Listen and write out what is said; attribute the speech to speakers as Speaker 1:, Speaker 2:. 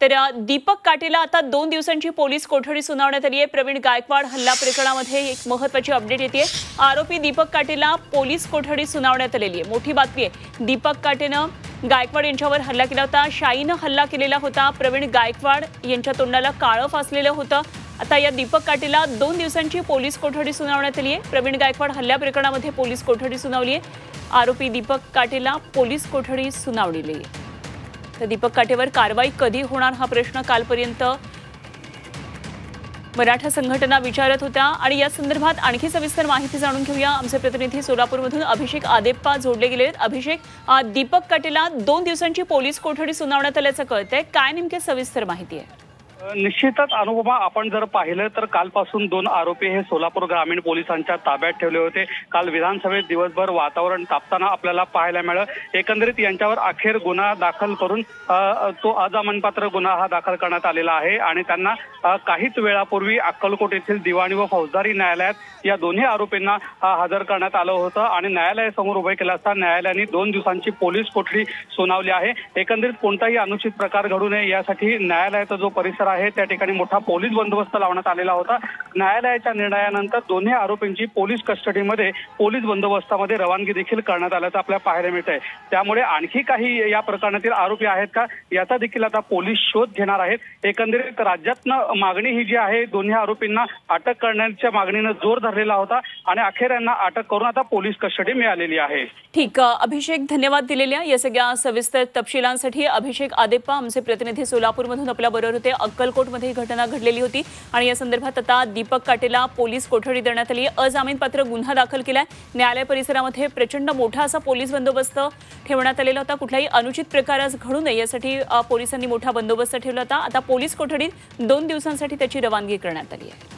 Speaker 1: तर दीपक काटेला आता 2 दिवसांची पोलीस कोठडी सुनावण्यात आली आहे। प्रवीण गायकवाड हल्ला प्रकरणामध्ये एक महत्त्वाची अपडेट येते। आरोपी दीपक काटेला पोलीस कोठडी सुनावण्यात आलेली आहे। मोठी बातमी आहे, दीपक काटेनं गायकवाड यांच्यावर हल्ला केला होता, शाईनं हल्ला केलेला होता। प्रवीण गायकवाड यांच्या तोंडाला काळं फासलेलं होतं। आता या दीपक काटेला 2 दिवसांची पोलीस कोठडी सुनावण्यात आली आहे। प्रवीण गायकवाड हल्ला प्रकरणामध्ये पोलीस कोठडी सुनावली आहे। आरोपी दीपक काटेला पोलीस कोठडी सुनावली आहे। तर दीपक काटेवर कारवाई कधी होणार हा प्रश्न कालपर्यंत मराठा संघटना विचारत होत्या आणि या संदर्भात आणखी सविस्तर माहिती जाणून घेऊया। आमचे प्रतिनिधी सोलापूरमधून अभिषेक आदेप्पा जोडले गेले आहेत। अभिषेक, दीपक काटेला 2 दिवसांची पोलीस कोठडी सुनावण्यात आल्याचं कळतंय, काय नेमके सविस्तर माहिती आहे?
Speaker 2: निश्चितच अनुपमा, आपण जर पाहिलं तर कालपासून 2 आरोपी हे सोलापूर ग्रामीण पोलिसांच्या ताब्यात ठेवले होते। काल विधानसभेत दिवसभर वातावरण तापताना आपल्याला पाहायला मिळालं। एकंदरीत यांच्यावर अखेर गुन्हा दाखल करून तो अजामीनपात्र गुन्हा हा दाखल करण्यात आलेला आहे आणि त्यांना काहीच वेळापूर्वी अक्कलकोट येथील दिवाणी व फौजदारी न्यायालयात या दोन्ही आरोपींना हजर करण्यात आलं होतं आणि न्यायालयासमोर उभे केलं असता न्यायालयाने 2 दिवसांची पोलीस कोठडी सुनावली आहे। एकंदरीत कोणताही अनुचित प्रकार घडू नये यासाठी न्यायालयाचा जो परिसर आहे त्या ठिकाणी मोठा पोलीस बंदोबस्त लावण्यात आलेला होता। न्यायालयाच्या निर्णयानंतर दोन्ही आरोपींची पोलीस कस्टडीमध्ये पोलीस बंदोबस्तामध्ये रवानगी देखील करण्यात आल्याचं आपल्याला पाहायला मिळत आहे। त्यामुळे आणखी काही या प्रकरणातील आरोपी आहेत का याचा देखील आता पोलीस शोध घेणार आहेत। एकंदरीत राज्यातनं मागणी ही जी आहे, दोन्ही आरोपींना अटक करण्याच्या मागणीनं जोर धरलेला होता आणि अखेर यांना अटक करून आता पोलीस कस्टडी मिळालेली आहे।
Speaker 1: ठीक, अभिषेक, धन्यवाद दिलेल्या या सगळ्या सविस्तर तपशिलांसाठी। अभिषेक आदेप्पा आमचे प्रतिनिधी सोलापूरमधून आपल्या बरोबर होते। अक्कलकोटमध्ये ही घटना घडलेली होती आणि या संदर्भात आता दीपक काटेला पोलीस कोठडी देण्यात आली आहे। अजामीनपात्र गुन्हा दाखल केलाय। न्यायालय परिसरामध्ये प्रचंड मोठा असा पोलीस बंदोबस्त ठेवण्यात आलेला होता। कुठलाही अनुचित प्रकार घडू नये यासाठी पोलिसांनी मोठा बंदोबस्त ठेवला होता। आता पोलीस कोठडीत 2 दिवसांसाठी त्याची रवानगी करण्यात आली आहे।